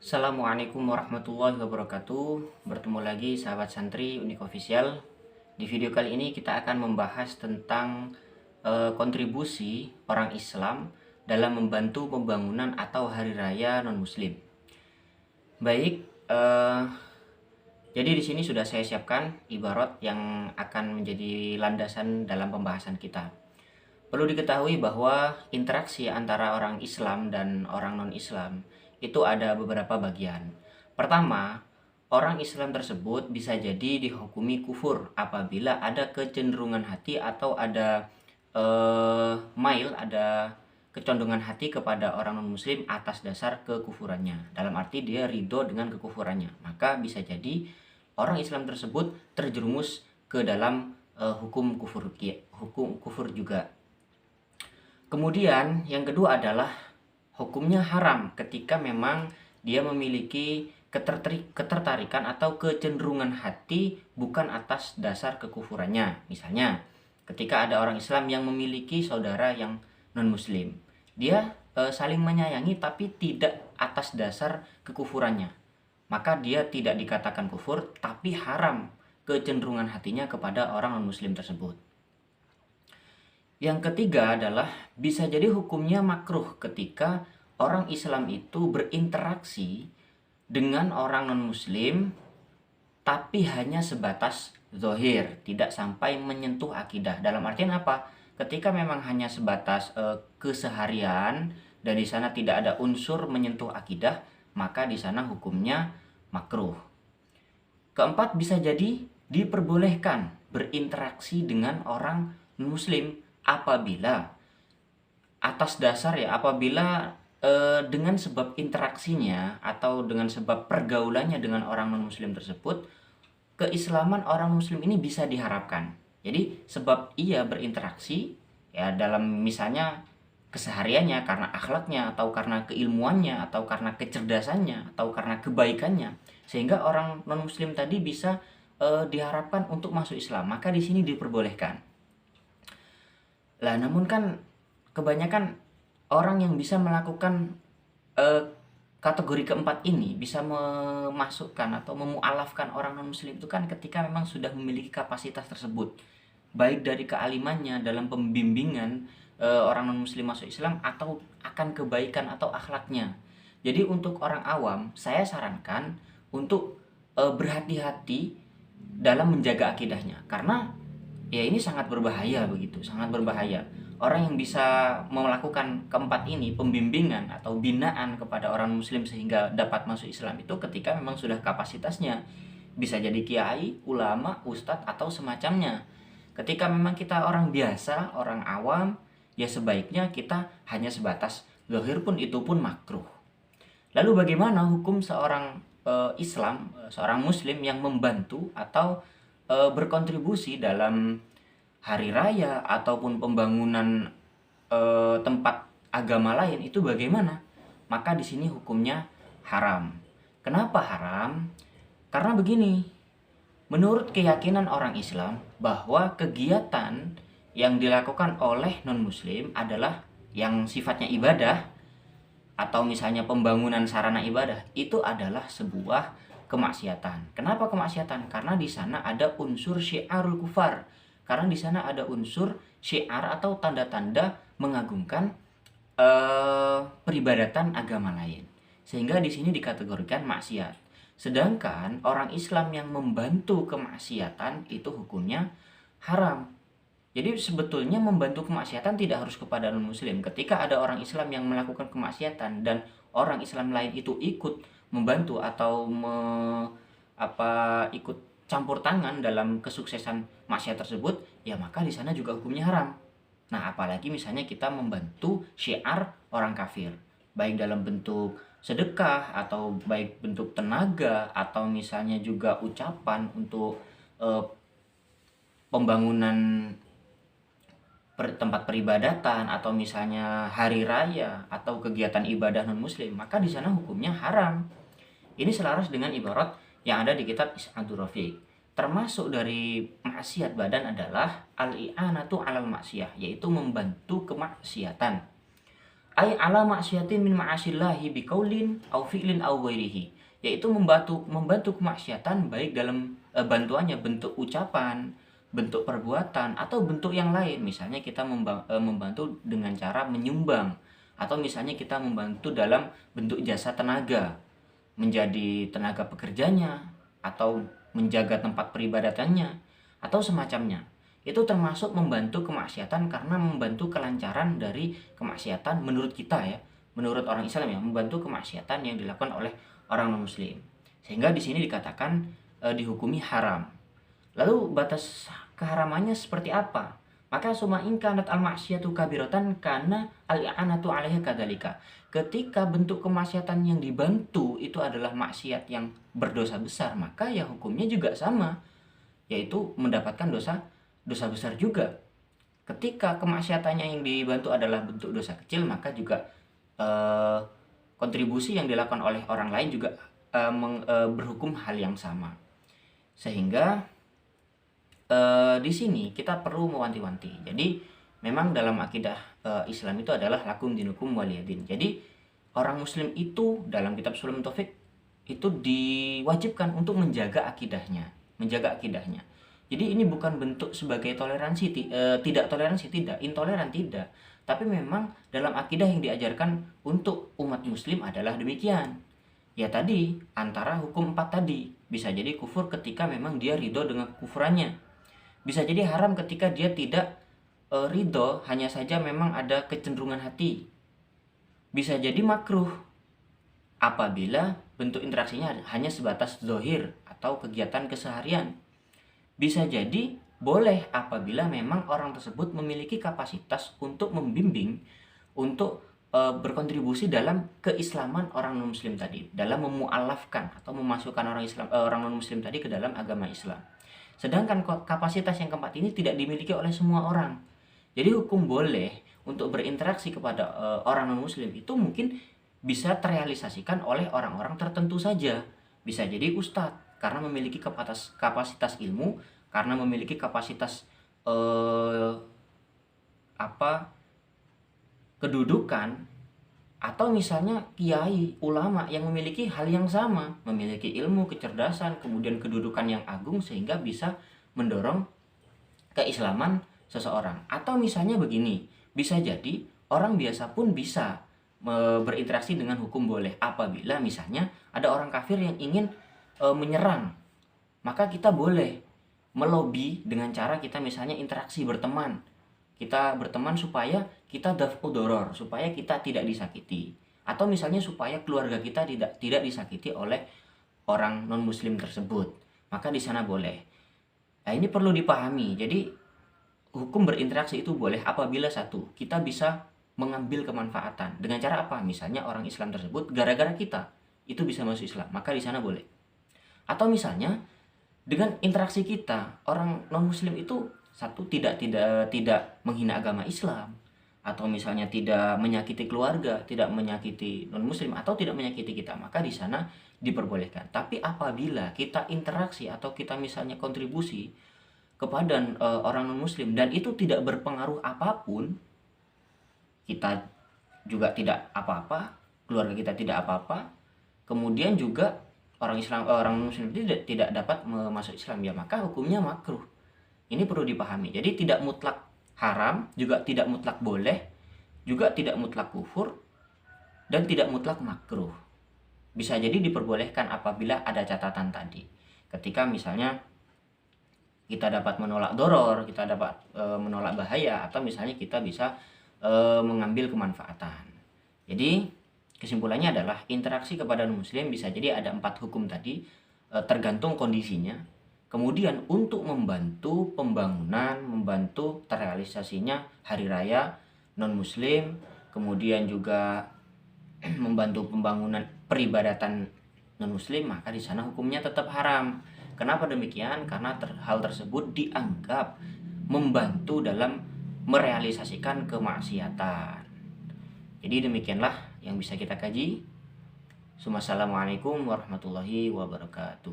Assalamualaikum warahmatullahi wabarakatuh. Bertemu lagi sahabat santri Unik Official. Di video kali ini kita akan membahas tentang kontribusi orang Islam dalam membantu pembangunan atau hari raya non-muslim. Baik, jadi di sini sudah saya siapkan ibarat yang akan menjadi landasan dalam pembahasan kita. Perlu diketahui bahwa interaksi antara orang Islam dan orang non-Islam itu ada beberapa bagian. Pertama, orang Islam tersebut bisa jadi dihukumi kufur apabila ada kecenderungan hati atau ada ada kecondongan hati kepada orang non-muslim atas dasar kekufurannya. Dalam arti dia ridho dengan kekufurannya. Maka bisa jadi orang Islam tersebut terjerumus ke dalam hukum kufur juga. Kemudian yang kedua adalah hukumnya haram ketika memang dia memiliki ketertarikan atau kecenderungan hati bukan atas dasar kekufurannya. Misalnya, ketika ada orang Islam yang memiliki saudara yang non-muslim, dia saling menyayangi tapi tidak atas dasar kekufurannya. Maka dia tidak dikatakan kufur, tapi haram kecenderungan hatinya kepada orang non-muslim tersebut. Yang ketiga adalah bisa jadi hukumnya makruh ketika orang Islam itu berinteraksi dengan orang non-muslim tapi hanya sebatas zahir, tidak sampai menyentuh akidah. Dalam artian apa? Ketika memang hanya sebatas keseharian dan di sana tidak ada unsur menyentuh akidah, maka di sana hukumnya makruh. Keempat, bisa jadi diperbolehkan berinteraksi dengan orang non-muslim apabila dengan sebab interaksinya atau dengan sebab pergaulannya dengan orang non-muslim tersebut, keislaman orang muslim ini bisa diharapkan. Jadi sebab ia berinteraksi ya dalam misalnya kesehariannya, karena akhlaknya atau karena keilmuannya atau karena kecerdasannya atau karena kebaikannya, sehingga orang non-muslim tadi bisa diharapkan untuk masuk Islam, maka di sini diperbolehkan. Lah, namun kan kebanyakan orang yang bisa melakukan kategori keempat ini, bisa memasukkan atau memualafkan orang non-muslim itu kan ketika memang sudah memiliki kapasitas tersebut, baik dari kealimannya dalam pembimbingan orang non-muslim masuk Islam atau akan kebaikan atau akhlaknya. Jadi untuk orang awam, saya sarankan untuk berhati-hati dalam menjaga akidahnya, karena ya ini sangat berbahaya begitu, sangat berbahaya. Orang yang bisa melakukan keempat ini, pembimbingan atau binaan kepada orang muslim sehingga dapat masuk Islam, itu ketika memang sudah kapasitasnya, bisa jadi kiai, ulama, ustadz atau semacamnya. Ketika memang kita orang biasa, orang awam, ya sebaiknya kita hanya sebatas zahir, pun itu pun makruh. Lalu bagaimana hukum seorang Islam, seorang muslim yang membantu atau berkontribusi dalam hari raya ataupun pembangunan tempat agama lain, itu bagaimana? Maka di sini hukumnya haram. Kenapa haram? Karena begini, menurut keyakinan orang Islam bahwa kegiatan yang dilakukan oleh non-muslim adalah yang sifatnya ibadah atau misalnya pembangunan sarana ibadah, itu adalah sebuah kemaksiatan. Kenapa kemaksiatan? Karena di sana ada unsur syiarul kufar. Karena di sana ada unsur syiar atau tanda-tanda mengagungkan peribadatan agama lain. Sehingga di sini dikategorikan maksiat. Sedangkan orang Islam yang membantu kemaksiatan itu hukumnya haram. Jadi sebetulnya membantu kemaksiatan tidak harus kepada non-muslim. Ketika ada orang Islam yang melakukan kemaksiatan dan orang Islam lain itu ikut membantu atau ikut campur tangan dalam kesuksesan maksiat tersebut, ya maka di sana juga hukumnya haram. Nah, apalagi misalnya kita membantu syiar orang kafir, baik dalam bentuk sedekah atau baik bentuk tenaga atau misalnya juga ucapan untuk pembangunan tempat peribadatan atau misalnya hari raya atau kegiatan ibadah non-muslim, maka di sana hukumnya haram. Ini selaras dengan ibarat yang ada di kitab Is'adur Rafiq. Termasuk dari maksiat badan adalah al-i'anatu 'alal maksiyah, yaitu membantu kemaksiatan. Ai ala maksiatin min ma'asillahi biqaulin au fi'lin au ghairihi, yaitu membantu kemaksiatan baik dalam bantuannya bentuk ucapan, bentuk perbuatan atau bentuk yang lain. Misalnya kita membantu dengan cara menyumbang, atau misalnya kita membantu dalam bentuk jasa tenaga, menjadi tenaga pekerjanya atau menjaga tempat peribadatannya atau semacamnya. Itu termasuk membantu kemaksiatan karena membantu kelancaran dari kemaksiatan menurut kita ya, menurut orang Islam ya, membantu kemaksiatan yang dilakukan oleh orang non muslim. Sehingga di sini dikatakan dihukumi haram. Lalu batas keharamannya seperti apa? Maka summa in kanat al maksiatu kabiratan kana al i'anatu 'alaiha kadzalika. Ketika bentuk kemaksiatan yang dibantu itu adalah maksiat yang berdosa besar, maka ya hukumnya juga sama, yaitu mendapatkan dosa besar juga. Ketika kemaksiatannya yang dibantu adalah bentuk dosa kecil, maka juga kontribusi yang dilakukan oleh orang lain juga berhukum hal yang sama. Sehingga di sini kita perlu mewanti-wanti. Jadi memang dalam akidah Islam itu adalah lakum dinukum waliyadin. Jadi orang muslim itu dalam kitab Sulul Taufik itu diwajibkan untuk menjaga akidahnya. Jadi ini bukan bentuk sebagai toleransi, tidak toleransi, tidak, intoleran, tidak. Tapi memang dalam akidah yang diajarkan untuk umat muslim adalah demikian. Ya tadi, antara hukum 4 tadi. Bisa jadi kufur ketika memang dia ridho dengan kufurannya. Bisa jadi haram ketika dia tidak ridho, hanya saja memang ada kecenderungan hati. Bisa jadi makruh apabila bentuk interaksinya hanya sebatas zahir atau kegiatan keseharian. Bisa jadi boleh apabila memang orang tersebut memiliki kapasitas untuk membimbing, untuk berkontribusi dalam keislaman orang non muslim tadi, dalam memualafkan atau memasukkan orang non muslim tadi ke dalam agama Islam. Sedangkan kapasitas yang keempat ini tidak dimiliki oleh semua orang. Jadi hukum boleh untuk berinteraksi kepada orang non muslim itu mungkin bisa terrealisasikan oleh orang-orang tertentu saja. Bisa jadi ustadz karena memiliki kapasitas ilmu, karena memiliki kapasitas kedudukan, atau misalnya kiai, ulama yang memiliki hal yang sama, memiliki ilmu, kecerdasan, kemudian kedudukan yang agung sehingga bisa mendorong keislaman seseorang. Atau misalnya begini, bisa jadi orang biasa pun bisa berinteraksi dengan hukum boleh apabila misalnya ada orang kafir yang ingin menyerang, maka kita boleh melobi dengan cara kita misalnya interaksi berteman. Kita berteman supaya kita daf'u doror, supaya kita tidak disakiti. Atau misalnya supaya keluarga kita tidak disakiti oleh orang non muslim tersebut. Maka di sana boleh. Nah, ini perlu dipahami. Jadi hukum berinteraksi itu boleh apabila satu, kita bisa mengambil kemanfaatan. Dengan cara apa? Misalnya orang Islam tersebut gara-gara kita itu bisa masuk Islam, maka di sana boleh. Atau misalnya dengan interaksi kita, orang non muslim itu satu tidak menghina agama Islam, atau misalnya tidak menyakiti keluarga, tidak menyakiti non muslim, atau tidak menyakiti kita, maka di sana diperbolehkan. Tapi apabila kita interaksi atau kita misalnya kontribusi kepada orang non muslim dan itu tidak berpengaruh apapun, kita juga tidak apa-apa, keluarga kita tidak apa-apa, kemudian juga orang muslim tidak dapat masuk Islam, ya maka hukumnya makruh. Ini perlu dipahami. Jadi tidak mutlak haram, juga tidak mutlak boleh, juga tidak mutlak kufur, dan tidak mutlak makruh. Bisa jadi diperbolehkan apabila ada catatan tadi. Ketika misalnya kita dapat menolak doror, kita dapat menolak bahaya, atau misalnya kita bisa mengambil kemanfaatan. Jadi kesimpulannya adalah interaksi kepada non muslim bisa jadi ada 4 hukum tadi, tergantung kondisinya. Kemudian untuk membantu pembangunan, membantu terrealisasinya hari raya non muslim, kemudian juga membantu pembangunan peribadatan non muslim, maka di sana hukumnya tetap haram. Kenapa demikian? Karena hal tersebut dianggap membantu dalam merealisasikan kemaksiatan. Jadi demikianlah yang bisa kita kaji. Assalamualaikum warahmatullahi wabarakatuh.